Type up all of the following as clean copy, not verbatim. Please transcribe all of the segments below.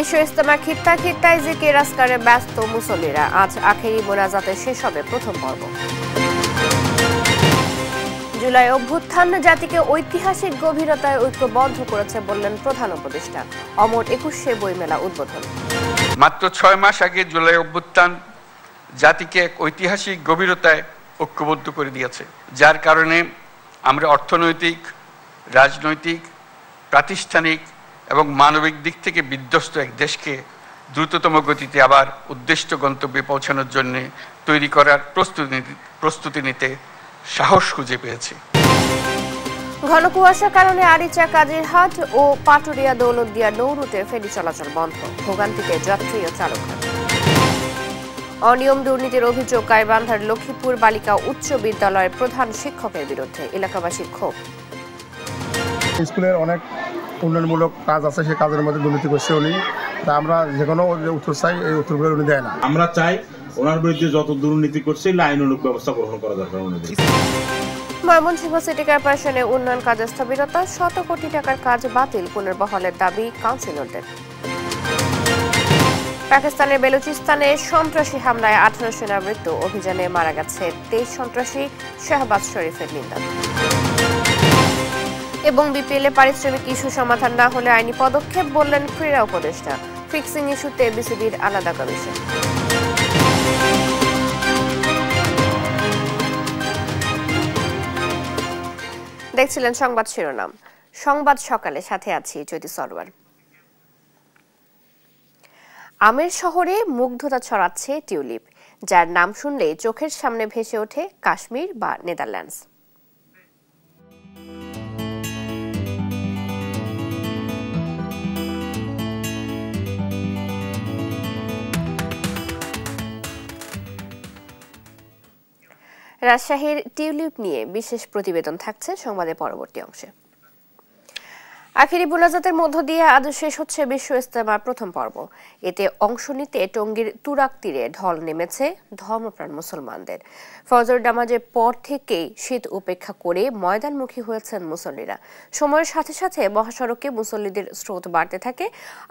বিশ্ব ইজতেমা খিত্তা খিত্তায় জিকির আজকারে ব্যস্ত মুসল্লিরা। আজ আখেরি মোনাজাতে শেষ হবে প্রথম পর্ব। জুলাই অভ্যুত্থান জাতিকে ঐতিহাসিক গভীরতায় ঐক্যবদ্ধ করেছে বললেন প্রধান উপদেষ্টা। অমর 21 বইমেলা উদ্বোধন। মাত্র 6 মাস আগে জুলাই অভ্যুত্থান জাতিকে এক ঐতিহাসিক গভীরতায় ঐক্যবদ্ধ করে দিয়েছে, যার কারণে আমরা অর্থনৈতিক, রাজনৈতিক, প্রাতিষ্ঠানিক এবং মানবিক দিক থেকে বিধ্বস্ত এক দেশকে দ্রুততম গতিতে আবার উদ্দিষ্ট গন্তব্যে পৌঁছানোর জন্য তৈরি করার প্রস্তুতি নিতে সাহস খুঁজে পেয়েছে। ঘন কুয়াশার কারণে আরিচা, কাজিরহাট ও পাটুরিয়া দৌলতদিয়া নৌ রুটে ফেরি চলাচল বন্ধ। ভোগান্তিতে যাত্রী ও চালকরা। অনিয়ম দুর্নীতির অভিযোগ গাইবান্ধার লক্ষ্মীপুর বালিকা উচ্চ বিদ্যালয়ের প্রধান শিক্ষকের বিরুদ্ধে এলাকাবাসীর ক্ষোভ। স্কুলের অনেক উন্নয়নমূলক কাজ আছে, সেই কাজের মধ্যে দুর্নীতি করছে উনি। আমরা যে কোনো উত্তর চাই, এই উত্তরগুলো উনি দেয় না। আমরা চাই ওনার বিরুদ্ধে যত দুর্নীতি করছে আইনানুগ ব্যবস্থা গ্রহণ করা দরকার। ময়মনসিংহ সিটি কর্পোরেশনে উন্নয়ন কাজে স্থবিরতা, শত কোটি টাকার কাজ বাতিল, পুনর্বহালের দাবি কাউন্সিলরদের। পাকিস্তানের বেলুচিস্তানে সন্ত্রাসী হামলায় 18 সেনার মৃত্যু, অভিযানে মারা গেছে 23 সন্ত্রাসী, শাহবাজ শরীফের নিন্দা। এবং বিপিএল এ পারিশ্রমিক ইস্যু সমাধান না হলে আইনি পদক্ষেপ বললেন ক্রীড়া উপদেষ্টা। ফিক্সিং ইস্যুতে বিসিবির আলাদা কমিশন। দেখছিলেন সংবাদ শিরোনাম। সংবাদ সকালে সাথে আছি জ্যোতি সরওয়ার। আমের শহরে মুগ্ধতা ছড়াচ্ছে টিউলিপ, যার নাম শুনলে চোখের সামনে ভেসে ওঠে কাশ্মীর বা নেদারল্যান্ডস। রাজশাহীর টিউলিপ নিয়ে বিশেষ প্রতিবেদন থাকছে সংবাদের পরবর্তী অংশে। আখেরি মোনাজাতের মধ্য দিয়ে আজ শেষ হচ্ছে বিশ্ব ইজতেমার প্রথম পর্ব। এতে অংশ নিতে টঙ্গীর তুরাগ তীরে ঢল নেমেছে ধর্মপ্রাণ মুসলমানদের। ফজর নামাজের পর থেকেই শীত উপেক্ষা করে ময়দানমুখী হয়েছেন মুসল্লিরা। সময়ের সাথে সাথে মহাসড়কে মুসল্লিদের স্রোত বাড়তে থাকে।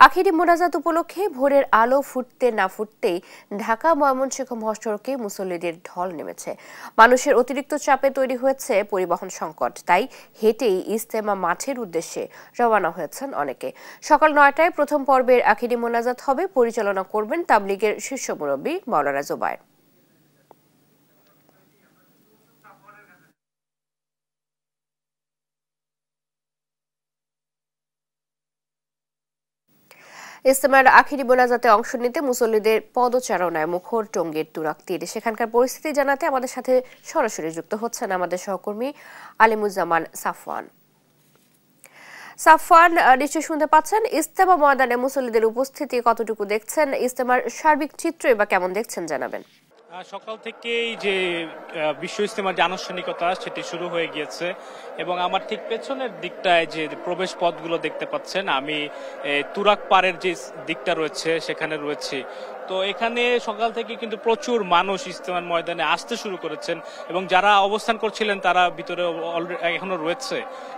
আখেরি মোনাজাত উপলক্ষে ভোরের আলো ফুটতে না ফুটতেই ঢাকা ময়মনসিংহ মহাসড়কে মুসল্লিদের ঢল নেমেছে। মানুষের অতিরিক্ত চাপে তৈরি হয়েছে পরিবহন সংকট, তাই হেঁটেই ইজতেমা মাঠের উদ্দেশ্যে রওনা হয়েছেন অনেকে। সকাল 9টায় প্রথম পর্বের আখেরি মোনাজাত হবে। পরিচালনা করবেন তাবলিগের শীর্ষ মুরব্বী মাওলানা জুবায়ের। ইজতেমার আখেরি মোনাজাতে অংশ নিতে মুসল্লিদের পদচারণায় মুখর টঙ্গীর তুরাগ তীর। সেখানকার পরিস্থিতি জানাতে আমাদের সাথে সরাসরি যুক্ত হচ্ছেন আমাদের সহকর্মী আলিমুজ্জামান সাফওয়ান। সাফওয়ান, নিশ্চয়ই শুনতে পাচ্ছেন, ইজতেমা ময়দানে মুসল্লিদের উপস্থিতি কতটুকু দেখছেন? ইজতেমার সার্বিক চিত্রই বা কেমন দেখছেন জানাবেন। সকাল থেকেই যে বিশ্ব ইজতেমার যে আনুষ্ঠানিকতা সেটি শুরু হয়ে গিয়েছে এবং আমার ঠিক পেছনের দিকটায় যে প্রবেশ পথগুলো দেখতে পাচ্ছেন, আমি তুরাগ পাড়ের যে দিকটা রয়েছে সেখানে রয়েছি। তো এখানে সকাল থেকে কিন্তু প্রচুর মানুষ ইজতেমার ময়দানে আসতে শুরু করেছেন এবং যারা অবস্থান করছিলেন তারা ভিতরে এখনো রয়েছে।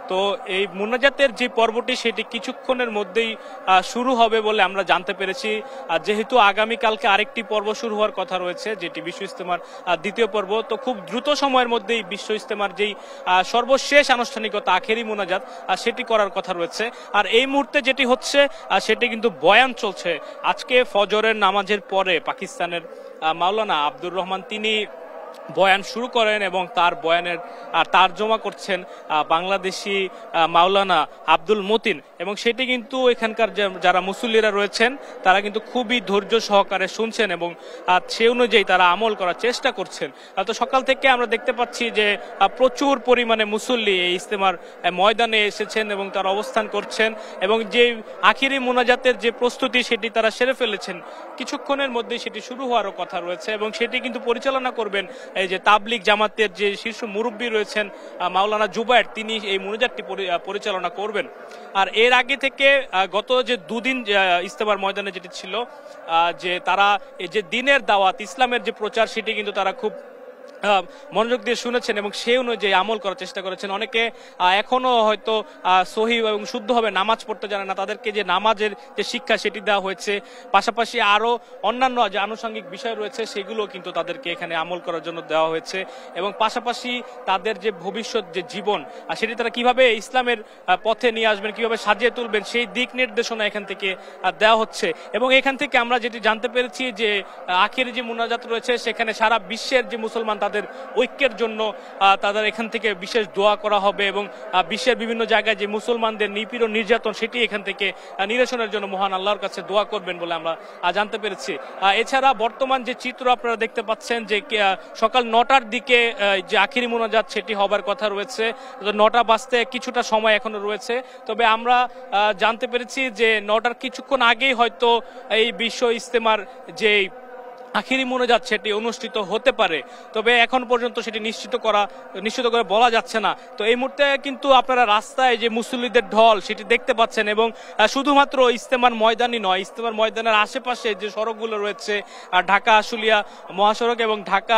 তো এই মোনাজাতের যে পর্বটি সেটি কিছুক্ষণের মধ্যেই শুরু হবে বলে আমরা জানতে পেরেছি। যেহেতু আগামীকালকে আরেকটি পর্ব শুরু হওয়ার কথা রয়েছে, যেটি বিশ্ব ইজতেমার দ্বিতীয় পর্ব, তো খুব দ্রুত সময়ের মধ্যেই বিশ্ব ইজতেমার যেই সর্বশেষ আনুষ্ঠানিকতা আখেরি মোনাজাত সেটি করার কথা রয়েছে। আর এই মুহূর্তে যেটি হচ্ছে সেটি কিন্তু বয়ান চলছে। আজকে ফজরের নামাজের পরে পাকিস্তানের মাওলানা আব্দুর রহমান তিনি বয়ান শুরু করেন এবং তার বয়ানের তর্জমা করছেন বাংলাদেশি মাওলানা আব্দুল মতিন, এবং সেটি কিন্তু এখানকার যারা মুসল্লিরা রয়েছেন তারা কিন্তু খুবই ধৈর্য সহকারে শুনছেন এবং সে অনুযায়ী তারা আমল করার চেষ্টা করছেন। তো সকাল থেকে আমরা দেখতে পাচ্ছি যে প্রচুর পরিমাণে মুসল্লি এই ইজতেমার ময়দানে এসেছেন এবং তারা অবস্থান করছেন এবং যে আখিরি মোনাজাতের যে প্রস্তুতি সেটি তারা সেরে ফেলেছেন। কিছুক্ষণের মধ্যে সেটি শুরু হওয়ারও কথা রয়েছে এবং সেটি কিন্তু পরিচালনা করবেন এই যে তাবলিগ জামাতের যে শীর্ষ মুরব্বী রয়েছেন মাওলানা জুবায়ের, তিনি এই মোনাজাতটি পরিচালনা করবেন। আর এর আগে থেকে গত যে দুদিন ইজতেমার ময়দানে যেটি ছিল যে তারা এই যে দিনের দাওয়াত ইসলামের যে প্রচার সেটি কিন্তু তারা খুব মনোযোগ দিয়ে শুনেছেন এবং সেই অনুযায়ী আমল করার চেষ্টা করেছেন। অনেকে এখনো হয়তো সহি এবং শুদ্ধভাবে নামাজ পড়তে জানে না, তাদেরকে যে নামাজের যে শিক্ষা সেটি দেওয়া হয়েছে, পাশাপাশি আরো অন্যান্য যে আনুষঙ্গিক বিষয় রয়েছে সেগুলো কিন্তু তাদেরকে এখানে আমল করার জন্য দেওয়া হয়েছে এবং পাশাপাশি তাদের যে ভবিষ্যৎ যে জীবন সেটি তারা কিভাবে ইসলামের পথে নিয়ে আসবেন, কিভাবে সাজিয়ে তুলবেন সেই দিক নির্দেশনা এখান থেকে দেওয়া হচ্ছে। এবং এখান থেকে আমরা যেটি জানতে পেরেছি যে আখিরি যে মুনাজাত রয়েছে সেখানে সারা বিশ্বের যে মুসলমান তাদের ঐক্যের জন্য তাদের এখান থেকে বিশেষ দোয়া করা হবে এবং বিশ্বের বিভিন্ন জায়গায় যে মুসলমানদের নিপীড়ন নির্যাতন সেটি এখান থেকে নিরসনের জন্য মহান আল্লাহর কাছে দোয়া করবেন বলে আমরা জানতে পেরেছি। এছাড়া বর্তমান যে চিত্র আপনারা দেখতে পাচ্ছেন যে সকাল 9টার দিকে যে আখিরি মুনাজাত সেটি হবার কথা রয়েছে, 9টা বাজতে কিছুটা সময় এখনো রয়েছে। তবে আমরা জানতে পেরেছি যে 9টার কিছুক্ষণ আগেই হয়তো এই বিশ্ব ইজতেমার যে আখিরি মুনাজাত সেটি অনুষ্ঠিত হতে পারে, তবে এখন পর্যন্ত সেটি নিশ্চিত করে বলা যাচ্ছে না। তো এই মুহূর্তে কিন্তু আপনারা রাস্তায় যে মুসল্লিদের ঢল সেটি দেখতে পাচ্ছেন এবং শুধুমাত্র ইজতেমার ময়দানই নয়, ইজতেমার ময়দানের আশেপাশে যে সড়কগুলো রয়েছে ঢাকা আশুলিয়া মহাসড়ক এবং ঢাকা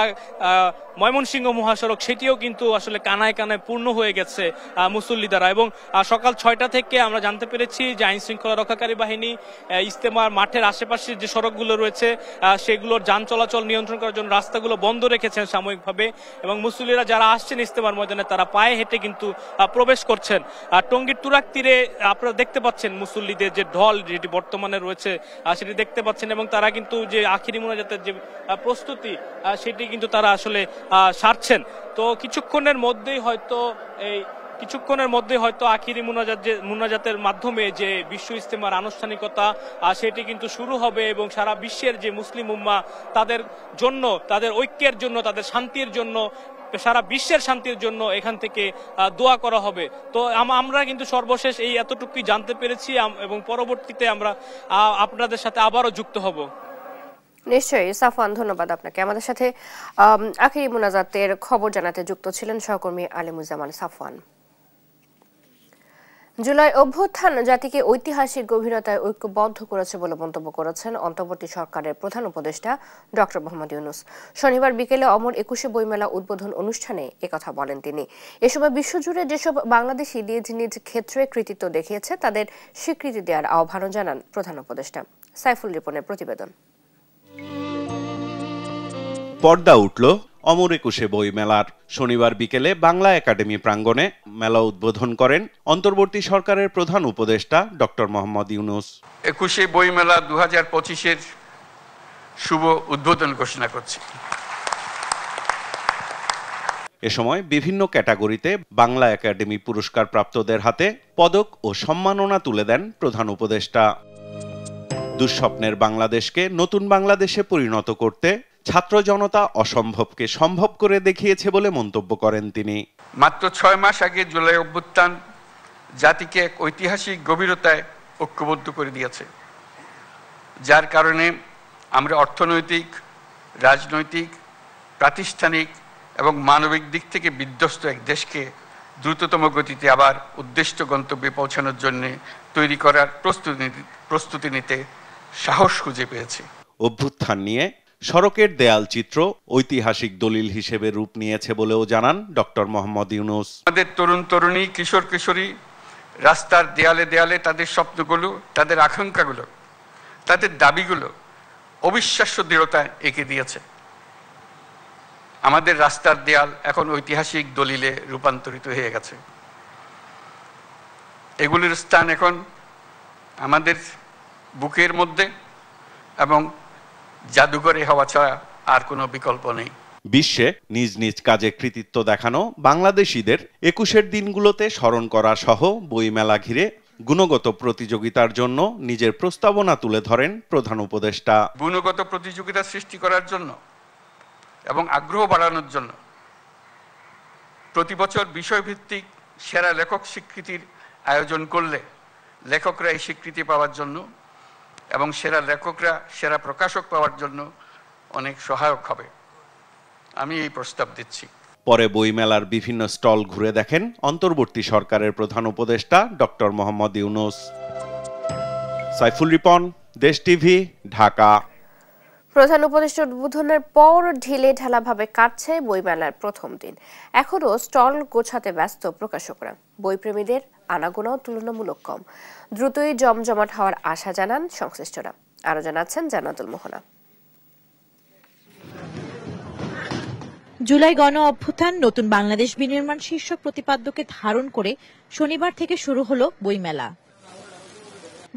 ময়মনসিংহ মহাসড়ক সেটিও কিন্তু আসলে কানায় কানায় পূর্ণ হয়ে গেছে মুসল্লি দ্বারা। এবং সকাল 6টা থেকে আমরা জানতে পেরেছি যে আইন শৃঙ্খলা রক্ষাকারী বাহিনী ইজতেমার মাঠের আশেপাশে যে সড়কগুলো রয়েছে সেগুলোর যান চলাচল নিয়ন্ত্রণ করার জন্য রাস্তাগুলো বন্ধ রেখেছেন সাময়িকভাবে এবং মুসল্লিরা যারা আসছেন ইজতেমার ময়দানে তারা পায়ে হেঁটে কিন্তু প্রবেশ করছেন। টঙ্গীর তুরাগ তীরে আপনারা দেখতে পাচ্ছেন মুসল্লিদের যে ঢল যেটি বর্তমানে রয়েছে সেটি দেখতে পাচ্ছেন এবং তারা কিন্তু যে আখিরি মুনাজাতের যে প্রস্তুতি সেটি কিন্তু তারা আসলে সারছেন। তো কিছুক্ষণের মধ্যেই হয়তো আখিরি মুনাজাতের মাধ্যমে যে বিশ্ব ইজতেমার আনুষ্ঠানিকতা সেটি কিন্তু শুরু হবে এবং সারা বিশ্বের যে মুসলিম উম্মাহ তাদের জন্য, তাদের ঐক্যের জন্য, তাদের শান্তির জন্য, সারা বিশ্বের শান্তির জন্য এখান থেকে দোয়া করা হবে। তো আমরা কিন্তু সর্বশেষ এই এতটুকুই জানতে পেরেছি এবং পরবর্তীতে আমরা আপনাদের সাথে আবারও যুক্ত হব। নিশ্চয়ই সাফওয়ান, ধন্যবাদ আপনাকে। আমাদের সাথে আখিরি মুনাজাতের খবর জানাতে যুক্ত ছিলেন সহকর্মী আলিমুজ্জামান সাফওয়ান। জুলাই অভ্যুত্থান জাতিকে ঐতিহাসিক গভীরতায় ঐক্যবদ্ধ করেছে বলে মন্তব্য করেছেন অন্তর্বর্তী সরকারের প্রধান উপদেষ্টা ডক্টর মোহাম্মদ ইউনূস। শনিবার বিকেলে অমর 21শে বইমেলা উদ্বোধন অনুষ্ঠানে একথা বলেন তিনি। এ সময় বিশ্বজুড়ে যেসব বাংলাদেশি নিজ নিজ ক্ষেত্রে কৃতিত্ব দেখিয়েছে তাদের স্বীকৃতি দেওয়ার আহ্বানও জানান প্রধান উপদেষ্টা। সাইফুল রিপনের প্রতিবেদন। পর্দা উঠল অমর 21শে বই মেলার। শনিবার বিকেলে বাংলা একাডেমি প্রাঙ্গণে মেলা উদ্বোধন করেন অন্তর্বর্তী সরকারের প্রধান উপদেষ্টা ডক্টর মোহাম্মদ ইউনূস। 21শে বই মেলা 2025-এর শুভ উদ্বোধন ঘোষণা করছি। এ সময় বিভিন্ন ক্যাটাগরিতে বাংলা একাডেমি পুরস্কার প্রাপ্তদের হাতে পদক ও সম্মাননা তুলে দেন প্রধান উপদেষ্টা। দুঃস্বপ্নের বাংলাদেশকে নতুন বাংলাদেশে পরিণত করতে ছাত্র জনতা অসম্ভবকে সম্ভব করে দেখিয়েছে বলে মন্তব্য করেন তিনি। মাত্র 6 মাস আগে জুলাই অভ্যুত্থান জাতিকে এক ঐতিহাসিক গভীরতায় ঐক্যবদ্ধ করে দিয়েছে, যার কারণে আমরা অর্থনৈতিক, রাজনৈতিক, প্রাতিষ্ঠানিক এবং মানবিক দিক থেকে বিধ্বস্ত এক দেশকে দ্রুততম গতিতে আবার উদ্দিষ্ট গন্তব্যে পৌঁছানোর জন্য তৈরি করার প্রস্তুতি নিতে সাহস খুঁজে পেয়েছি। অভ্যুত্থান নিয়ে সড়কের দেয়াল চিত্র ঐতিহাসিক দলিল হিসেবে রূপ নিয়েছে বলেও জানান ডক্টর মোহাম্মদ ইউনূস। আমাদের তরুণ তরুণী, কিশোর কিশোরী রাস্তার দেয়ালে দেয়ালে তাদের স্বপ্নগুলো, তাদের আকাঙ্ক্ষাগুলো, তাদের দাবিগুলো অবিশ্বাস্য দৃঢ়তায় এঁকে দিয়েছে। আমাদের রাস্তার দেয়াল এখন ঐতিহাসিক দলিলে রূপান্তরিত হয়ে গেছে। এগুলির স্থান এখন আমাদের বুকের মধ্যে এবং জাদুঘরে হওয়া ছাড়া আর কোনো বিকল্প নেই। বিশ্বে নিজ নিজ কাজে কৃতিত্ব দেখানো বাংলাদেশিদের 21-এর দিনগুলোতে স্মরণ করা সহ বইমেলা ঘিরে গুণগত প্রতিযোগিতার জন্য নিজের প্রস্তাবনা তুলে ধরেন প্রধান উপদেষ্টা। গুণগত প্রতিযোগিতা সৃষ্টি করার জন্য এবং আগ্রহ বাড়ানোর জন্য প্রতি বছর বিষয়ভিত্তিক সেরা লেখক স্বীকৃতির আয়োজন করলে লেখকরা এই স্বীকৃতি পাওয়ার জন্য এবং সেরা লেখকরা সেরা প্রকাশক পাওয়ার জন্য অনেক সহায়ক হবে। আমি এই প্রস্তাব দিচ্ছি। পরে বইমেলার বিভিন্ন স্টল ঘুরে দেখেন অন্তর্বর্তী সরকারের প্রধান উপদেষ্টা ডক্টর মোহাম্মদ ইউনূস। সাইফুল রিপন, দেশ টিভি, ঢাকা। প্রধান উপদেষ্টা উদ্বোধনের পর ঢিলে ঢালাভাবে কাটছে বইমেলার প্রথম দিন। এখনও স্টল গোছাতে ব্যস্ত প্রকাশকরা। বইপ্রেমীদের আনাগোনাও তুলনামূলক কম। দ্রুতই জমজমাট হওয়ার আশা জানান সংশ্লিষ্টরা। আরও জানাচ্ছেন জান্নাতুল মোহনা। জুলাই গণ অভ্যুত্থান নতুন বাংলাদেশ বিনির্মাণ শীর্ষক প্রতিপাদ্যকে ধারণ করে শনিবার থেকে শুরু হলো বইমেলা।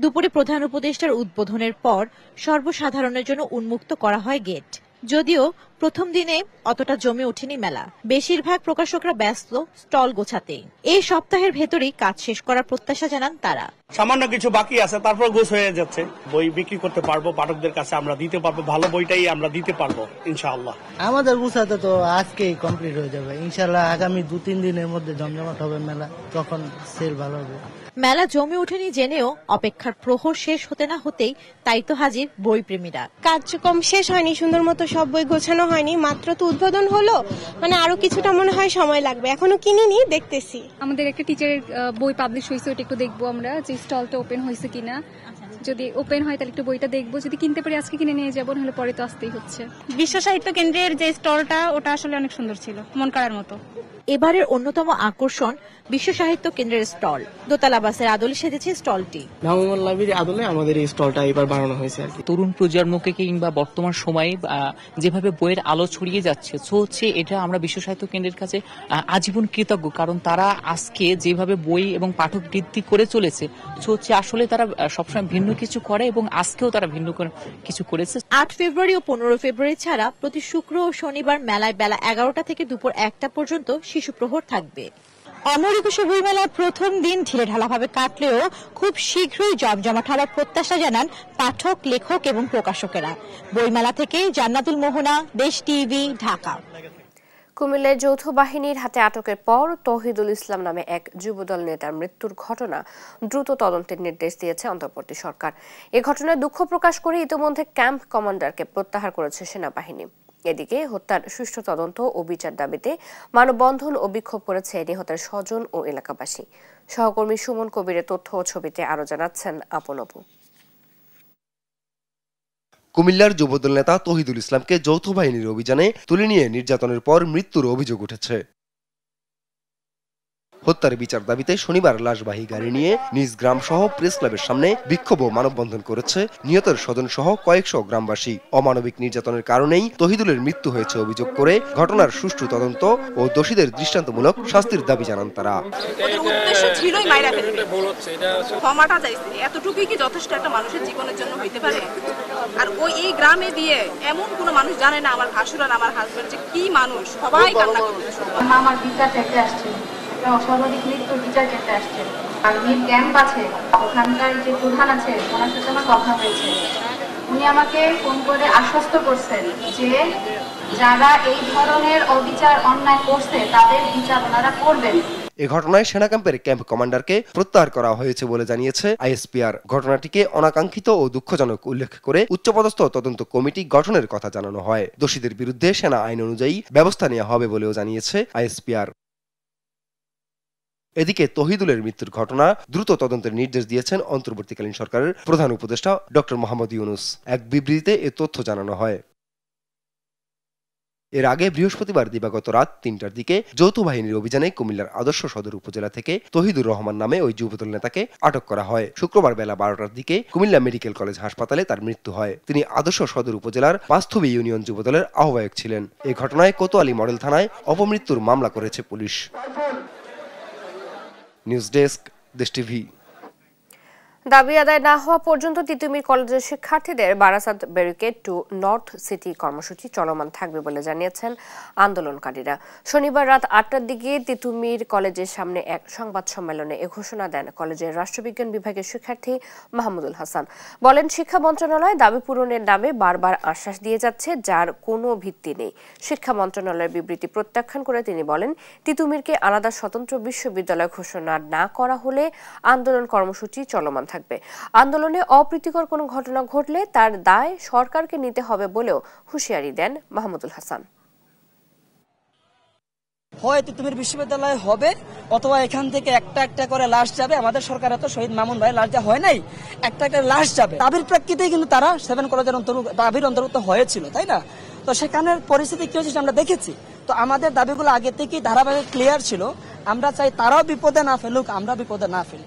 দুপুরে প্রধান উপদেষ্টার উদ্বোধনের পর সর্বসাধারণের জন্য উন্মুক্ত করা হয় গেট। যদিও প্রথম দিনে অতটা জমে ওঠেনি মেলা। বেশিরভাগ প্রকাশকরা ব্যস্ত স্টল গোছাতে। এই সপ্তাহের ভেতরেই কাজ শেষ করার প্রত্যাশা জানান তারা। সামান্য কিছু বাকি আছে, তারপর গোছ হয়ে যাচ্ছে। বই বিক্রি করতে পারবো, পাঠকদের কাছে আমরা দিতে পারবো, ভালো বইটাই আমরা দিতে পারবো ইনশাআল্লাহ। আমাদের গোছাতে তো আজকেই কমপ্লিট হয়ে যাবে ইনশাআল্লাহ। আগামী 2-3 দিনের মধ্যে জমজমাট হবে মেলা, তখন সেল ভালো হবে। মেলা জমে ওঠেনি জেনেও অপেক্ষার প্রহর শেষ হতে না হতেই তাই তো হাজির বই প্রেমীরা। কার্যক্রম শেষ হয়নি, সুন্দর মতো সব বই গোছানো হয়নি, মাত্র তো উদ্বোধন হলো, মানে আরো কিছুটা মনে হয় সময় লাগবে। এখনো কিনিনি, দেখতেছি। আমাদের একটা টিচারের বই পাবলিশ হয়েছে, ওটা একটু দেখবো আমরা, যে স্টলটা ওপেন হয়েছে কিনা। যদি ওপেন হয় তাহলে একটু বইটা দেখবো, যদি কিনতে পারি আজকে কিনে নিয়ে যাবো, নাহলে পরে তো আসতেই হচ্ছে। বিশ্ব সাহিত্য কেন্দ্রের যে স্টলটা, ওটা আসলে অনেক সুন্দর ছিল, মন করার মতো। এবারের অন্যতম আকর্ষণ বিশ্ব সাহিত্য কেন্দ্রের স্টল। দোতলা বাসের আদলে সেজেছে স্টলটি। ভ্রাম্যমাণ লাইব্রেরির আদলে আমাদের এই স্টলটা এবার বানানো হয়েছে আর কি। তরুণ প্রজন্মকে কিংবা বর্তমান সময়ে যেভাবে বইয়ের আলো ছড়িয়ে যাচ্ছে, হচ্ছে এটা আমরা বিশ্ব সাহিত্য কেন্দ্রের কাছে আজীবন কৃতজ্ঞ। কারণ তারা আজকে যেভাবে বই এবং পাঠক বৃদ্ধি করে চলেছে, হচ্ছে আসলে তারা সবসময় ভিন্ন কিছু করে এবং আজকেও তারা ভিন্ন কিছু করেছে। 8 ফেব্রুয়ারি ও 15 ফেব্রুয়ারি ছাড়া প্রতি শুক্র ও শনিবার মেলায় বেলা 11টা থেকে দুপুর 1টা পর্যন্ত শিশু প্রহর থাকবে। অমর একুশে বইমেলার প্রথম দিন ঢিলে ঢালাভাবে কাটলেও খুব শীঘ্রই জমজমাট হওয়ার প্রত্যাশা জানান পাঠক, লেখক এবং প্রকাশকেরা। বইমেলা থেকে জান্নাতুল মোহনা, দেশ টিভি, ঢাকা। কুমিল্লায় যৌথ বাহিনীর হাতে আটকের পর তৌহিদুল ইসলাম নামে এক যুবদল নেতার মৃত্যুর ঘটনা দ্রুত তদন্তের নির্দেশ দিয়েছে অন্তর্বর্তী সরকার। এ ঘটনায় দুঃখ প্রকাশ করে ইতিমধ্যে ক্যাম্প কমান্ডারকে প্রত্যাহার করেছে সেনাবাহিনী। এদিকে হত্যার সুষ্ঠু তদন্ত ও বিচার দাবিতে মানববন্ধন ও বিক্ষোভ করেছে নিহতের স্বজন ও এলাকাবাসী। সহকর্মী সুমন কবিরের তথ্য ও ছবিতে আরো জানাচ্ছেন আপন অপু। কুমিল্লার যুবদল নেতা তৌহিদুল ইসলামকে যৌথ বাহিনীর অভিযানে তুলে নিয়ে নির্যাতনের পর মৃত্যুর অভিযোগ উঠেছে। হত্যার বিচার দাবিতে শনিবার লাশবাহী গাড়ি নিয়ে নিজ গ্রাম সহ প্রেস ক্লাবের সামনে বিক্ষোভ ও মানববন্ধন করেছে নিহতের স্বজন সহ কয়েকশো গ্রামবাসী। অমানবিক নির্যাতনের কারণেই তৌহিদুলের মৃত্যু হয়েছে অভিযোগ করে ঘটনার সুষ্ঠু তদন্ত ও দোষীদের দৃষ্টান্তমূলক শাস্তির দাবি জানান তারা। এতটুকুই কি যথেষ্ট একটা মানুষের জীবনের জন্য হইতে পারে? আর ওই এই গ্রামে দিয়ে এমন কোনো মানুষ জানে না আমার ভাসুর আর আমার হাজবেন্ড যে কি মানুষ, সবাই কান্না করতেছে। আমার বিচার চাইতে আসছে, অস্বাভাবিক মৃত্যুর বিচার চাইতে আসছে। আর মির ক্যাম্প আছে, ওখানকার যে প্রধান আছে ওনার সাথে আমার কথা হয়েছে। উনি আমাকে ফোন করে আশ্বস্ত করছেন যে যারা এই ধরনের অবিচার অন্যায় করছে তাদের বিচার ওনারা করবেন। এ ঘটনায় সেনা ক্যাম্পের ক্যাম্প কমান্ডারকে প্রত্যাহার করা হয়েছে বলে জানিয়েছে আইএসপিআর। ঘটনাটিকে অনাকাঙ্ক্ষিত ও দুঃখজনক উল্লেখ করে উচ্চপদস্থ তদন্ত কমিটি গঠনের কথা জানানো হয়। দোষীদের বিরুদ্ধে সেনা আইন অনুযায়ী ব্যবস্থা নেওয়া হবে বলেও জানিয়েছে আইএসপিআর। এদিকে তৌহিদুলের মৃত্যুর ঘটনা দ্রুত তদন্তের নির্দেশ দিয়েছেন অন্তর্বর্তীকালীন সরকারের প্রধান উপদেষ্টা ডক্টর মোহাম্মদ ইউনূস। এক বিবৃতিতে এ তথ্য জানানো হয়। এর আগে বৃহস্পতিবার দিবাগত রাত 3টার দিকে যৌথ বাহিনীর অভিযানে কুমিল্লার আদর্শ সদর উপজেলা থেকে তৌহিদুর রহমান নামে ওই যুবদল নেতাকে আটক করা হয়। শুক্রবার বেলা 12টার দিকে কুমিল্লা মেডিকেল কলেজ হাসপাতালে তার মৃত্যু হয়। তিনি আদর্শ সদর উপজেলার পাঁচথবি ইউনিয়ন যুবদলের আহ্বায়ক ছিলেন। এই ঘটনায় কোতোয়ালি মডেল থানায় অপমৃত্যুর মামলা করেছে পুলিশ। নিউজ ডেস্ক, দেশ টিভি। দাবি আদায় না হওয়া পর্যন্ত তিতুমির কলেজের শিক্ষার্থীদের Barasat barricade two north city কর্মসূচি চলমান থাকবে বলে জানিয়েছেন আন্দোলনকারীরা। শনিবার রাত 8টার দিকে তিতুমির কলেজের সামনে এক সংবাদ সম্মেলনে এ ঘোষণা দেন কলেজের রাষ্ট্রবিজ্ঞান বিভাগের শিক্ষার্থী মাহমুদুল হাসান। বলেন, শিক্ষা মন্ত্রণালয় দাবি পূরণের নামে বারবার আশ্বাস দিয়ে যাচ্ছে, যার কোনো ভিত্তি নেই। শিক্ষা মন্ত্রণালয়ের বিবৃতি প্রত্যাখ্যান করে তিনি বলেন, তিতুমিরকে আলাদা স্বতন্ত্র বিশ্ববিদ্যালয় ঘোষণা না করা হলে আন্দোলন কর্মসূচি চলমান থাকবে। আন্দোলনে অপ্রীতিকর কোনো ঘটনা ঘটলে তার দায় সরকারকে নিতে হবে বলেও হুঁশিয়ারি দেন মাহমুদুল হাসান। হয় তিতুমির বিশ্ববিদ্যালয় হবে অথবা এখান থেকে একটা একটা করে লাশ যাবে। আমাদের সরকার এত শহীদ মামুন ভাই লাশ যা হয় নাই, একটা একটা লাশ যাবে। দাবির প্রেক্ষিতেই কিন্তু তারা 7 কলেজের দাবির অন্তর্ভুক্ত হয়েছিল, তাই না? তো সেখানের পরিস্থিতি কি হয়েছে আমরা দেখেছি। তো আমাদের দাবিগুলো আগে থেকেই ধারাবাহিক ক্লিয়ার ছিল। আমরা চাই তারাও বিপদে না ফেলুক, আমরা বিপদে না ফেলি।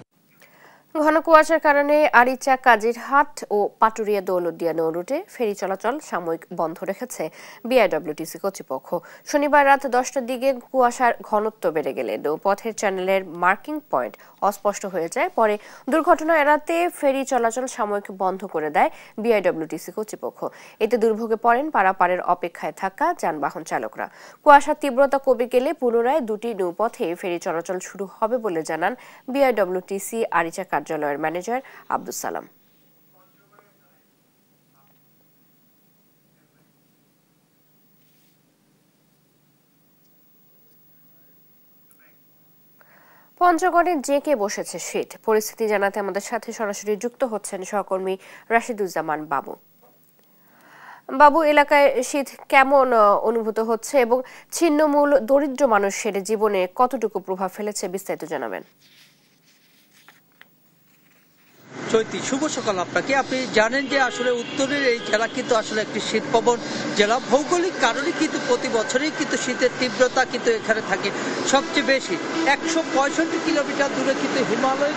ঘন কুয়াশার কারণে আরিচা, কাজিরহাট ও পাটুরিয়া দৌলতদিয়া নৌ রুটে ফেরি চলাচল সাময়িক বন্ধ রেখেছে বিআইডব্লিউটিসি কর্তৃপক্ষ। শনিবার রাত 10টার দিকে কুয়াশার ঘনত্ব বেড়ে গেলে নৌপথের চ্যানেলের মার্কিং পয়েন্ট অস্পষ্ট হয়ে যায়। পরে দুর্ঘটনা এড়াতে ফেরি চলাচল সাময়িক বন্ধ করে দেয় বিআইডব্লিউটিসি কর্তৃপক্ষ। এতে দুর্ভোগে পড়েন পারাপারের অপেক্ষায় থাকা যানবাহন চালকরা। কুয়াশার তীব্রতা কমে গেলে পুনরায় দুটি নৌপথে ফেরি চলাচল শুরু হবে বলে জানান বিআইডব্লিউটিসি আরিচা কার্যালয়ের ম্যানেজার আব্দুস সালাম। পঞ্চগড়ে জেঁকে বসেছে শীত। পরিস্থিতি জানাতে আমাদের সাথে সরাসরি যুক্ত হচ্ছেন সহকর্মী রাশিদুজ্জামান বাবু। বাবু, এলাকায় শীত কেমন অনুভূত হচ্ছে এবং ছিন্নমূল দরিদ্র মানুষের জীবনে কতটুকু প্রভাব ফেলেছে, বিস্তারিত জানাবেন। চৈতি, শুভ সকাল আপনাকে। আপনি জানেন যে আসলে উত্তরের এই জেলা কিন্তু আসলে একটি শীতপ্রবণ জেলা। ভৌগোলিক কারণে কিন্তু প্রতি বছরই কিন্তু শীতের তীব্রতা কিন্তু এখানে থাকে সবচেয়ে বেশি। 165 কিলোমিটার দূরে কিন্তু হিমালয়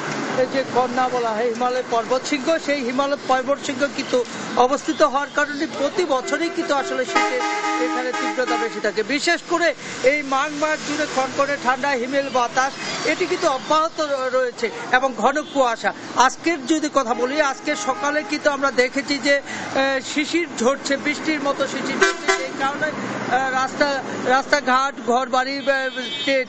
যে কন্যা বলা হয়, হিমালয় পর্বতশৃঙ্গ, সেই হিমালয় পর্বতশৃঙ্গ কিন্তু অবস্থিত হওয়ার কারণে প্রতি বছরই কিন্তু আসলে শীতের এখানে তীব্রতা বেশি থাকে। বিশেষ করে এই মাঘ মাস জুড়ে কনকনে ঠান্ডা হিমেল বাতাস এটি কিন্তু অব্যাহত রয়েছে এবং ঘন কুয়াশা। আজকের যদি কথা বলি, আজকে সকালে কিন্তু আমরা দেখেছি যে শিশির ঝরছে, বৃষ্টির মতো শিশির ঝরছে। এই কারণে রাস্তাঘাট, ঘর বাড়ি,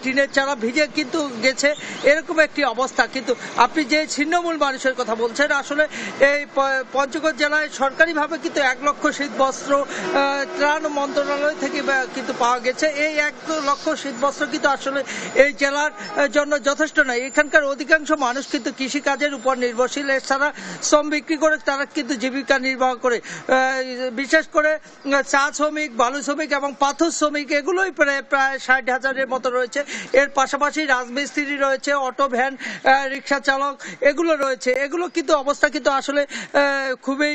টিনের চালা ভিজে কিন্তু গেছে, এরকম একটি অবস্থা। কিন্তু আপনি যে ছিন্নমূল মানুষের কথা বলছেন, আসলে এই পঞ্চগড় জেলায় সরকারিভাবে কিন্তু 1 লক্ষ শীত বস্ত্র ত্রাণ মন্ত্রণালয় থেকে কিন্তু পাওয়া গেছে। এই 1 লক্ষ শীত বস্ত্র কিন্তু আসলে এই জেলার জন্য যথেষ্ট নয়। এখানকার অধিকাংশ মানুষ কিন্তু কৃষিকাজের উপর নির্ভরশীল। এছাড়া শ্রম বিক্রি করে তারা কিন্তু জীবিকা নির্বাহ করে। বিশেষ করে চা শ্রমিক, বালু শ্রমিক এবং পাথর শ্রমিক এগুলোই প্রায় 60,000-এর মতো রয়েছে। এর পাশাপাশি রাজমিস্ত্রি রয়েছে, অটো ভ্যান, রিক্সা চালক এগুলো রয়েছে। এগুলো কিন্তু অবস্থা কিন্তু আসলে খুবই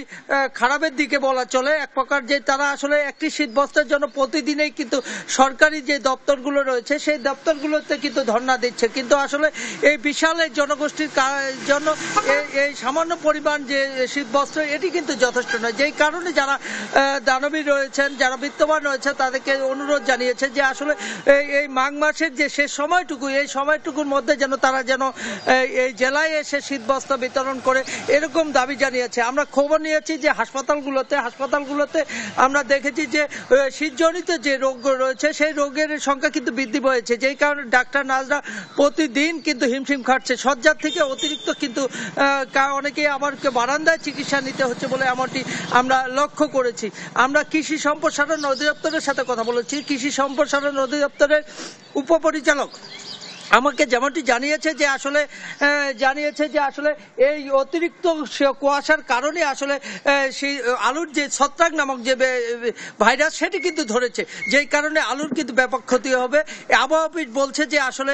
খারাপের দিকে বলা চলে। এক প্রকার যে তারা আসলে একটি শীতবস্ত্রের জন্য প্রতিদিনেই কিন্তু সরকারি যে দপ্তরগুলো রয়েছে সেই দপ্তরগুলোতে কিন্তু ধর্ণা দিচ্ছে। কিন্তু আসলে এই বিশাল এই জনগোষ্ঠীর জন্য এই সামান্য পরিমাণ যে শীতবস্ত্র এটি কিন্তু যথেষ্ট নয়। যেই কারণে যারা দানবী রয়েছেন, যারা বিত্তবান রয়েছে, তাদেরকে অনুরোধ জানিয়েছে যে আসলে এই মাঘ মাসের যে শেষ সময়টুকু, এই সময়টুকুর মধ্যে যেন তারা এই জেলায় এসে শীতবস্ত্র বিতরণ করে, এরকম দাবি জানিয়েছে। আমরা খবর নিয়েছি যে হাসপাতালগুলোতে আমরা দেখেছি যে শীতজনিত যে রোগ রয়েছে সেই রোগের সংখ্যা কিন্তু বৃদ্ধি পেয়েছে। যেই কারণে ডাক্তার নার্সরা প্রতিদিন কিন্তু হিমশিম খাটছে। শয্যার থেকে অতিরিক্ত কিন্তু অনেকে আবার বারান্দায় চিকিৎসা নিতে হচ্ছে বলে এমনটি আমরা লক্ষ্য করেছি। আমরা কৃষি সম্প্রসারণ অধিদপ্তরের সাথে কথা বলেছি। কৃষি সম্প্রসারণ অধিদপ্তরের উপপরিচালক আমাকে যেমনটি জানিয়েছে যে আসলে এই অতিরিক্ত কুয়াশার কারণে আসলে সেই আলুর যে ছত্রাক নামক যে ভাইরাস সেটি কিন্তু ধরেছে, যেই কারণে আলুর কিন্তু ব্যাপক ক্ষতি হবে। আবহাওয়া অফিস বলছে যে আসলে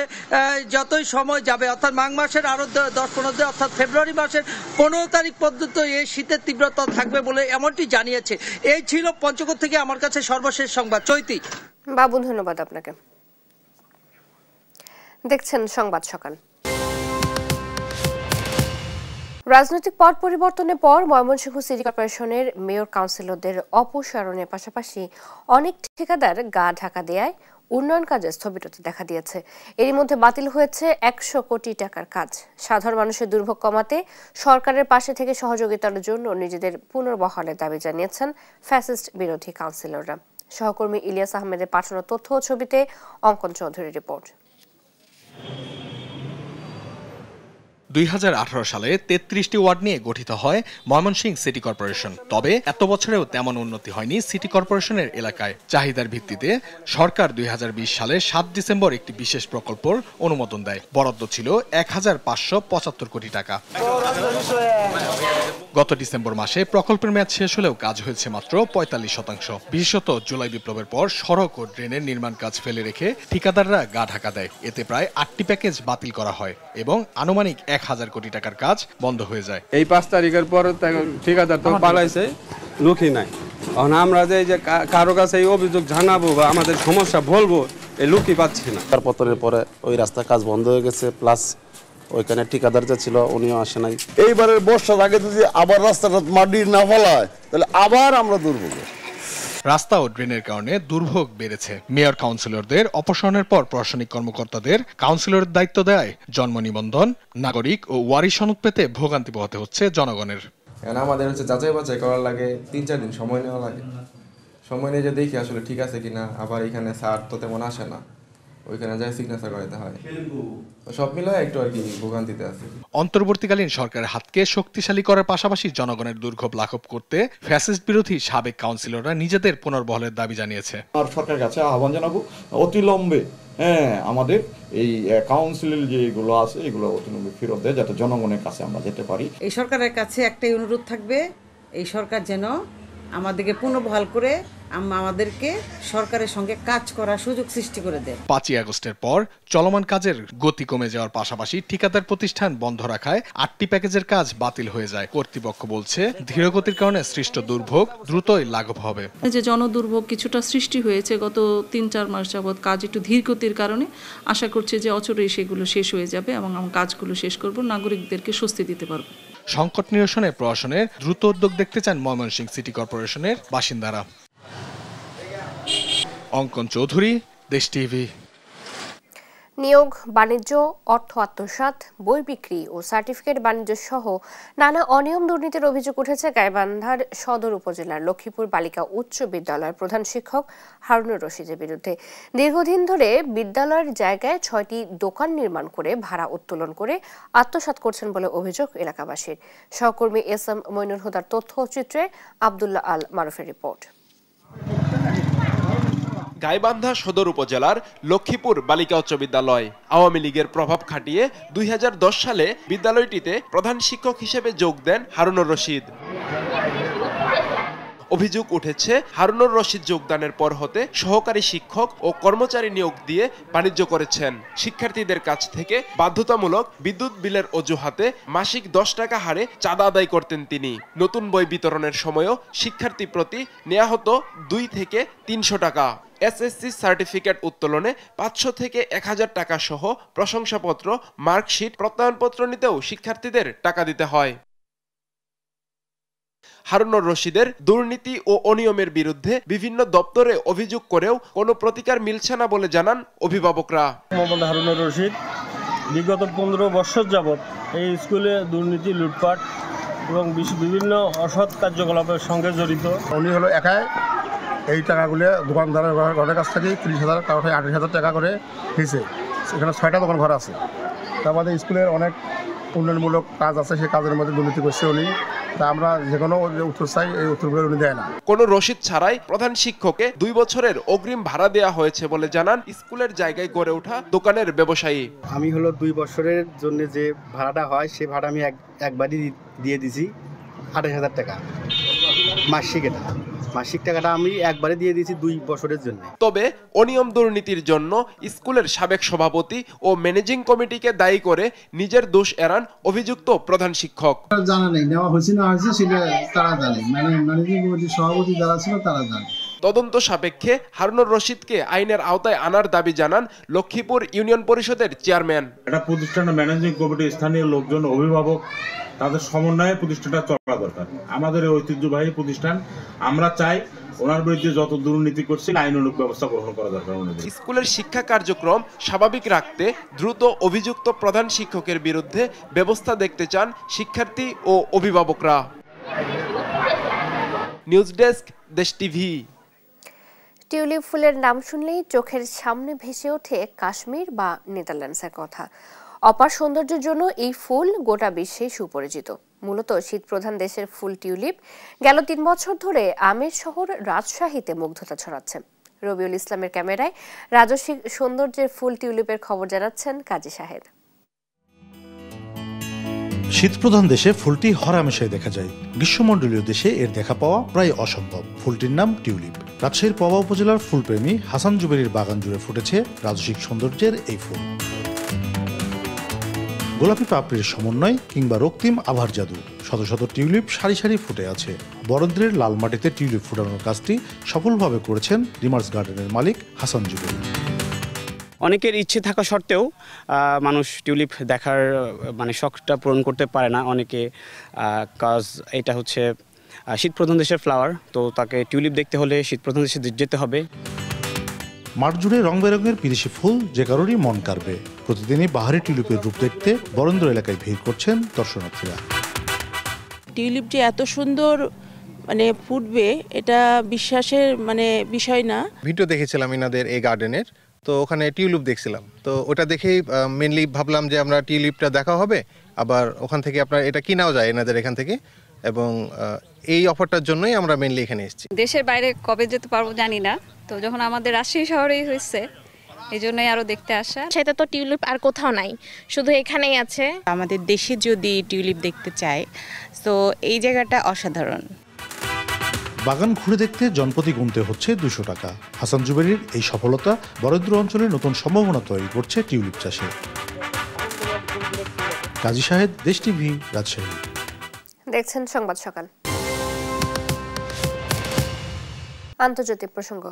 যতই সময় যাবে, অর্থাৎ মাঘ মাসের আরো 10-15 দিন, অর্থাৎ ফেব্রুয়ারি মাসের 15 তারিখ পর্যন্ত এই শীতের তীব্রতা থাকবে বলে এমনটি জানিয়েছে। এই ছিল পঞ্চগড় থেকে আমার কাছে সর্বশেষ সংবাদ। চৈতি বাবু, ধন্যবাদ আপনাকে। দেখছেন সংবাদ সকাল। রাজনৈতিক পট পরিবর্তনের পর ময়মনসিংহ সিটি কর্পোরেশনের মেয়র কাউন্সিলরদের অপসারণের পাশাপাশি অনেক ঠিকাদার গা ঢাকা দেয়ায় উন্নয়ন কাজে স্থবিরতা দেখা দিয়েছে। এরই মধ্যে বাতিল হয়েছে 100 কোটি টাকার কাজ। সাধারণ মানুষের দুর্ভোগ কমাতে সরকারের পাশে থেকে সহযোগিতার জন্য নিজেদের পুনর্বহালের দাবি জানিয়েছেন ফ্যাসিস্ট বিরোধী কাউন্সিলররা। সহকর্মী ইলিয়াস আহমেদের পাঠানো তথ্য ও ছবিতে অঙ্কন চৌধুরীর রিপোর্ট। 2018 সালে 33টি ওয়ার্ড নিয়ে গঠিত হয় ময়মনসিংহ সিটি কর্পোরেশন। তবে এত বছরেও তেমন উন্নতি হয়নি সিটি কর্পোরেশনের এলাকায়। চাহিদার ভিত্তিতে সরকার 2020 সালে 7 ডিসেম্বর একটি বিশেষ প্রকল্পের অনুমোদন দেয়। বরাদ্দ ছিল 1575 কোটি টাকা। গত ডিসেম্বর মাসে প্রকল্পের মেয়াদ শেষ হলেও কাজ হয়েছে মাত্র ৪৫%। বিশেষত জুলাই বিপ্লবের পর সড়ক ও ড্রেনের নির্মাণ কাজ ফেলে রেখে ঠিকাদাররা গা ঢাকা দেয়। এতে প্রায় ৮টি প্যাকেজ বাতিল করা হয় এবং আনুমানিক ১,০০০ কোটি টাকার কাজ বন্ধ হয়ে যায়। এই ৫ তারিখের পর ঠিকাদার তো পালাইছে, লোকই নাই। এখন আমরা যে কারো কাছে এই অভিযোগ জানাবো বা আমাদের সমস্যা বলবো, এই লোকই পাচ্ছি না। তারপরের পরে ওই রাস্তার কাজ বন্ধ হয়ে গেছে, প্লাস ওইখানে ঠিকাদার যে ছিল উনিও আসে নাই। এইবারের বর্ষার আগে যদি আবার রাস্তাটা মাটি না ফেলায় তাহলে আবার আমরা দুর্ভোগ। রাস্তা ও ড্রেনের কারণে দুর্ভোগ বেড়েছে। মেয়র কাউন্সিলরদের অপসারণের পর প্রশাসনিক কর্মকর্তাদের কাউন্সিলরের দায়িত্ব দেয় জন্ম নিবন্ধন, নাগরিক ও ওয়ারিশ সনদ পেতে ভোগান্তি পোহাতে হচ্ছে জনগণের। আমাদের যাচাই বাছাই করার লাগে ৩-৪ দিন সময় নেওয়া লাগে। সময় নিয়ে যে দেখি আসলে ঠিক আছে কিনা, আবার এখানে স্যার তো তেমন আসে না, ওইখানে যাই সিগনেচার করাতে হয়। সব মিলায় একটু আর কি ভোগান্তিতে আছে। অন্তর্বর্তীকালীন সরকারের হাতকে শক্তিশালী করার পাশাপাশি জনগণের দুর্ভোগ লাঘব করতে ফ্যাসিস্ট বিরোধী সাবেক কাউন্সিলররা নিজেদের পুনর্বহলের দাবি জানিয়েছে। সরকারের কাছে আহ্বান জানাবো অতিলম্বে আমাদের এই কাউন্সিলের যেগুলো আছে এগুলো অতিলম্বে ফেরত দেয়, যাতে জনগণের কাছে আমরা যেতে পারি। এই সরকারের কাছে একটাই অনুরোধ থাকবে, এই সরকার যেন আমাদেরকে পুনর্বহাল করে আমাদেরকে সরকারের সঙ্গে কাজ করার সুযোগ সৃষ্টি করে দেয়। ৫ই আগস্টের পর চলমান কাজের গতি কমে যাওয়ার পাশাপাশি ঠিকাদার প্রতিষ্ঠান বন্ধ রাখায় ৮টি প্যাকেজের কাজ বাতিল হয়ে যায়। কর্তৃপক্ষ বলছে ধীরগতির কারণে সৃষ্ট দুর্ভোগ দ্রুতই লাঘব হবে। যে জনদুর্ভোগ কিছুটা সৃষ্টি হয়েছে গত ৩-৪ মাস যাবৎ, কাজ একটু ধীরগতির কারণে আশা করছি যে অচিরেই সেগুলো শেষ হয়ে যাবে এবং আমরা কাজগুলো শেষ করব, নাগরিকদেরকে স্বস্তি দিতে পারব। সংকট নিরসনে প্রশাসনের দ্রুত উদ্যোগ দেখতে চান ময়মনসিংহ সিটি কর্পোরেশনের বাসিন্দারা। অঙ্কন চৌধুরী, দেশ টিভি। নিয়োগ, বাণিজ্য, অর্থ আত্মসাৎ, বই বিক্রি ও সার্টিফিকেট বাণিজ্য সহ নানা অনিয়ম দুর্নীতির অভিযোগ উঠেছে গাইবান্ধার সদর উপজেলার লক্ষ্মীপুর বালিকা উচ্চ বিদ্যালয়ের প্রধান শিক্ষক হারুনুর রশিদের বিরুদ্ধে। দীর্ঘদিন ধরে বিদ্যালয়ের জায়গায় ৬টি দোকান নির্মাণ করে ভাড়া উত্তোলন করে আত্মসাৎ করছেন বলে অভিযোগ এলাকাবাসীর। সহকর্মী এস.এম. মইনুল হুদার তথ্যচিত্রে আব্দুল্লাহ আল মারুফের রিপোর্ট। গাইবান্ধা সদর উপজেলার লক্ষ্মীপুর বালিকা উচ্চ বিদ্যালয় আওয়ামী লীগের প্রভাব খাটিয়ে ২০১০ সালে বিদ্যালয়টিতে প্রধান শিক্ষক হিসেবে যোগ দেন হারুনুর রশিদ। অভিযোগ উঠেছে হারুনুর রশিদ যোগদানের পর হতে সহকারী শিক্ষক ও কর্মচারী নিয়োগ দিয়ে বাণিজ্য করেছেন। শিক্ষার্থীদের কাছ থেকে বাধ্যতামূলক বিদ্যুৎ বিলের অজুহাতে মাসিক ১০ টাকা হারে চাঁদা আদায় করতেন তিনি। নতুন বই বিতরণের সময়ও শিক্ষার্থী প্রতি নেওয়া হতো ২ থেকে ৩০০ টাকা। এসএসসি সার্টিফিকেট উত্তোলনে ৫০০ থেকে ১,০০০ টাকা সহ প্রশংসাপত্র, মার্কশিট, প্রত্যয়নপত্র নিতেও শিক্ষার্থীদের টাকা দিতে হয়। হারুনুর রশিদের দুর্নীতি ও অনিয়মের বিরুদ্ধে বিভিন্ন দপ্তরে অভিযোগ করেও কোনো প্রতিকার মিলছে না বলে জানান অভিভাবকরা। মোহাম্মদ হারুনুর রশিদ বিগত ১৫ বছর যাবৎ এই স্কুলে দুর্নীতি, লুটপাট এবং বিভিন্ন অসৎ কার্যকলাপের সঙ্গে জড়িত। উনি হলো একাই এই টাকাগুলো দোকানদারের ঘরের কাছ থেকে ৩০,০০০, কারো ৩৮,০০০ টাকা করে হয়েছে। এখানে ৬টা দোকান ঘর আছে। তার মধ্যে স্কুলের অনেক উন্নয়নমূলক কাজ আছে, সেই কাজের মধ্যে দুর্নীতি করছে উনি। তা আমরা যে কোনো উত্তর চাই, এই উত্তরগুলো উনি দেয় না। কোনো রসিদ ছাড়াই প্রধান শিক্ষককে 2 বছরের অগ্রিম ভাড়া দেওয়া হয়েছে বলে জানান স্কুলের জায়গায় গড়ে ওঠা দোকানের ব্যবসায়ী। আমি হলো 2 বছরের জন্য যে ভাড়াটা হয় সে ভাড়া আমি একবারই দিয়ে দিছি ২৮,০০০ টাকা মাসিক টাকাটা আমি একবারে দিয়ে দিয়েছি 2 বছরের জন্য। তবে অনিয়ম দুর্নীতির জন্য স্কুলের সাবেক সভাপতি ও ম্যানেজিং কমিটিকে দায়ী করে নিজের দোষ এড়ান অভিযুক্ত প্রধান শিক্ষক। জানা নেই নেওয়া হয়েছে না হয়েছে সেটা তারা জানে, ম্যানেজিং কমিটির সভাপতি যারা ছিল তারা জানে। তদন্ত সাপেক্ষে হারুনুর রশিদকে আইনের আওতায় আনার দাবি জানান লক্ষ্মীপুর ইউনিয়ন পরিষদের চেয়ারম্যান। এটা প্রতিষ্ঠানের ম্যানেজিং কমিটি, স্থানীয় লোকজন, অভিভাবক, তাদের সমন্বয়ে প্রতিষ্ঠানটা চলা দরকার। আমাদের এই ঐতিহ্যবাহী প্রতিষ্ঠান, আমরা চাই ওনার বিরুদ্ধে যত দুর্নীতি করছে আইনানুগ ব্যবস্থা গ্রহণ করা দরকার। স্কুলের শিক্ষা কার্যক্রম স্বাভাবিক রাখতে দ্রুত অভিযুক্ত প্রধান শিক্ষকের বিরুদ্ধে ব্যবস্থা দেখতে চান শিক্ষার্থী ও অভিভাবকরা। নিউজ ডেস্ক, দেশ টিভি। টিউলিপ ফুলের নাম শুনলেই চোখের সামনে ভেসে ওঠে কাশ্মীর বা নেদারল্যান্ডসের কথা। অপার সৌন্দর্যের জন্য এই ফুল গোটা বিশ্বে সুপরিচিত। মূলত শীতপ্রধান দেশের ফুল টিউলিপ গেল 3 বছর ধরে আমের শহর রাজশাহীতে মুগ্ধতা ছড়াচ্ছে। রবিউল ইসলামের ক্যামেরায় রাজস্বিক সৌন্দর্যের ফুল টিউলিপের খবর জানাচ্ছেন কাজী শাহেদ। শীতপ্রধান দেশে ফুলটি হরহামেশাই দেখা যায়। গ্রীষ্মমণ্ডলীয় দেশে এর দেখা পাওয়া প্রায় অসম্ভব। ফুলটির নাম টিউলিপ। রাজশাহীর পবা উপজেলার ফুলপ্রেমী হাসান জুবেরির বাগান জুড়ে ফুটেছে রাজসিক সৌন্দর্যের এই ফুল। গোলাপি পাপড়ির সমন্বয় কিংবা রক্তিম আভার জাদু, শত শত টিউলিপ সারি সারি ফুটে আছে। বরেন্দ্রের লাল মাটিতে টিউলিপ ফুটানোর কাজটি সফলভাবে করেছেন রিমার্স গার্ডেনের মালিক হাসান জুবেরি। অনেকের ইচ্ছে থাকা সত্ত্বেও মানুষ টিউলিপ দেখার শখটা পূরণ করতে পারে না অনেকে, কাজ এটা হচ্ছে শীতপ্রধান দেশের ফ্লাওয়ার, তো তাকে টিউলিপ দেখতে হলে শীতপ্রধান দেশে যেতে হবে। মাঠ জুড়ে রং বেরঙের বিদেশি ফুল যে কারোরই মন কাড়বে। প্রতিদিনই বাহারি টিউলিপের রূপ দেখতে বরেন্দ্র এলাকায় ভিড় করছেন দর্শনার্থীরা। টিউলিপ যে এত সুন্দর ফুটবে এটা বিশ্বাসের বিষয় না। ভিডিও দেখেছিলাম ইনাদের এই গার্ডেনের, তো ওখানে টিউলিপ দেখছিলাম, তো ওটা দেখেই মেনলি ভাবলাম যে আমরা টিউলিপটা দেখা হবে, আবার ওখান থেকে আপনার এটা কিনাও যায় এনাদের এখান থেকে, এবং এই অফারটার জন্যই আমরা মেনলি এখানে এসেছি। দেশের বাইরে কবে যেতে পারবো জানি না, তো যখন আমাদের রাজশাহী শহরেই হয়েছে এই জন্যই আরো দেখতে আসা। সেটা তো টিউলিপ আর কোথাও নাই, শুধু এখানেই আছে। আমাদের দেশে যদি টিউলিপ দেখতে চায় তো এই জায়গাটা অসাধারণ। বাগান ঘুরে দেখতে জনপ্রতি গুনতে হচ্ছে 200 টাকা। হাসান জুবেরির এই সফলতা বরেন্দ্র অঞ্চলে নতুন সম্ভাবনা তৈরি করছে টিউলিপ চাষে। কাজী শাহেদ, দেশ টিভি, রাজশাহী। দেখছেন সংবাদ সকাল। আন্তর্জাতিক প্রসঙ্গ।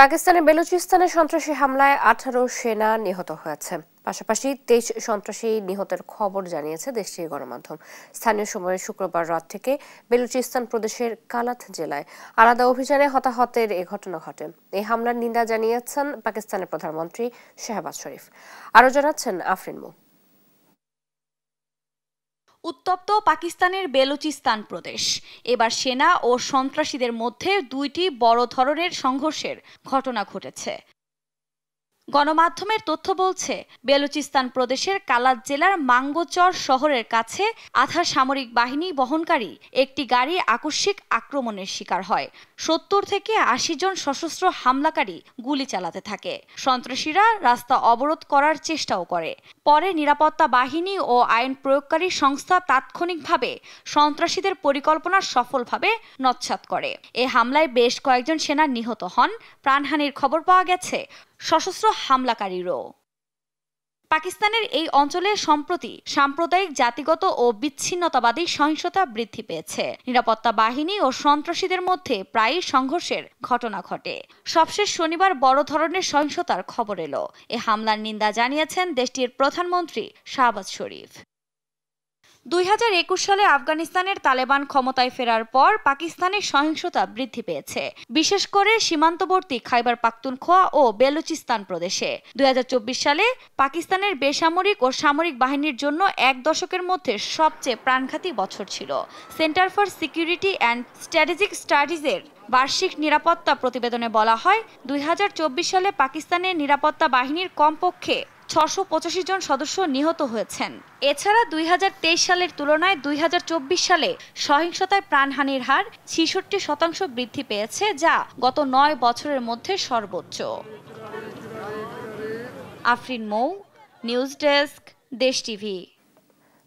পাকিস্তানের বেলুচিস্তানে সন্ত্রাসী হামলায় 18 সেনা নিহত হয়েছে। পাশাপাশি 23 সন্ত্রাসী নিহতের খবর জানিয়েছে দেশটির গণমাধ্যম। স্থানীয় সময়ে শুক্রবার রাত থেকে বেলুচিস্তান প্রদেশের কালাত জেলায় আলাদা অভিযানে হতাহতের এ ঘটনা ঘটে। এই হামলার নিন্দা জানিয়েছেন পাকিস্তানের প্রধানমন্ত্রী শাহবাজ শরীফ। আরও জানাচ্ছেন আফরিন মু। উত্তপ্ত পাকিস্তানের বেলুচিস্তান প্রদেশ। এবার সেনা ও সন্ত্রাসীদের মধ্যে 2টি বড় ধরনের সংঘর্ষের ঘটনা ঘটেছে। গণমাধ্যমের তথ্য বলছে, বেলুচিস্তান প্রদেশের কালাত জেলার মাঙ্গোচর শহরের কাছে আধা সামরিক বাহিনী বহনকারী একটি গাড়ি আকস্মিক আক্রমণের শিকার হয়। 70 থেকে 80 জন সশস্ত্র হামলাকারী গুলি চালাতে থাকে। সন্ত্রাসীরা রাস্তা অবরোধ করার চেষ্টাও করে। পরে নিরাপত্তা বাহিনী ও আইন প্রয়োগকারী সংস্থা তাৎক্ষণিকভাবে সন্ত্রাসীদের পরিকল্পনা সফলভাবে নচ্ছাৎ করে। এ হামলায় বেশ কয়েকজন সেনা নিহত হন। প্রাণহানির খবর পাওয়া গেছে সশস্ত্র হামলাকারীরও। পাকিস্তানের এই অঞ্চলে সম্প্রতি সাম্প্রদায়িক, জাতিগত ও বিচ্ছিন্নতাবাদী সহিংসতা বৃদ্ধি পেয়েছে। নিরাপত্তা বাহিনী ও সন্ত্রাসীদের মধ্যে প্রায়ই সংঘর্ষের ঘটনা ঘটে। সবশেষ শনিবার বড় ধরনের সহিংসতার খবর এলো। এ হামলার নিন্দা জানিয়েছেন দেশটির প্রধানমন্ত্রী শাহবাজ শরীফ। 2021 সালে আফগানিস্তানের তালেবান ক্ষমতায় ফেরার পর পাকিস্তানের সহিংসতা বৃদ্ধি পেয়েছে, বিশেষ করে সীমান্তবর্তী খাইবার পাখতুনখোয়া ও বেলুচিস্তান প্রদেশে। 2024 সালে পাকিস্তানের বেসামরিক ও সামরিক বাহিনীর জন্য 1 দশকের মধ্যে সবচেয়ে প্রাণঘাতী বছর ছিল। Centre for Security and Strategic স্টাডিজের বার্ষিক নিরাপত্তা প্রতিবেদনে বলা হয়, 2024 সালে পাকিস্তানের নিরাপত্তা বাহিনীর কমপক্ষে 685 জন সদস্য নিহত হয়েছেন। এছাড়া 2023 সালের তুলনায় 2024 সালে সহিংসতায় প্রাণহানির হার 66% বৃদ্ধি পেয়েছে, যা গত 9 বছরের মধ্যে সর্বোচ্চ। আফরিন মৌ, নিউজ ডেস্ক, দেশ টিভি।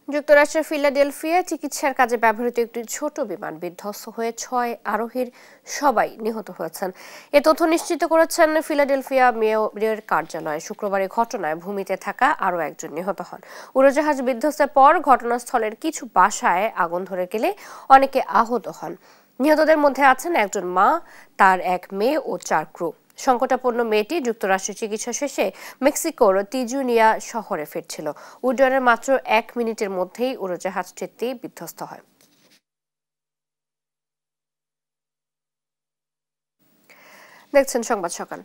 যুক্তরাষ্ট্রের ফিলাডেলফিয়ায় চিকিৎসার কাজে ব্যবহৃত একটি ছোট বিমান বিধ্বস্ত হয়ে 6 আরোহীর সবাই নিহত হয়েছেন। এ তথ্য নিশ্চিত করেছেন ফিলাডেলফিয়া মেয়রের কার্যালয়। শুক্রবার এই ঘটনায় ভূমিতে থাকা আরও একজন নিহত হন। উড়োজাহাজ বিধ্বস্তের পর ঘটনাস্থলের কিছু বাসায় আগুন ধরে গেলে অনেকে আহত হন। নিহতদের মধ্যে আছেন একজন মা, তার এক মেয়ে ও 4 ক্রু। সংকটাপন্ন মেয়েটি যুক্তরাষ্ট্রের চিকিৎসা শেষে মেক্সিকোর তিজুনিয়া শহরে ফিরছিল। উড্ডয়নের মাত্র 1 মিনিটের মধ্যেই উড়োজাহাজটি বিধ্বস্ত হয়। দেখছেন সংবাদ সকাল।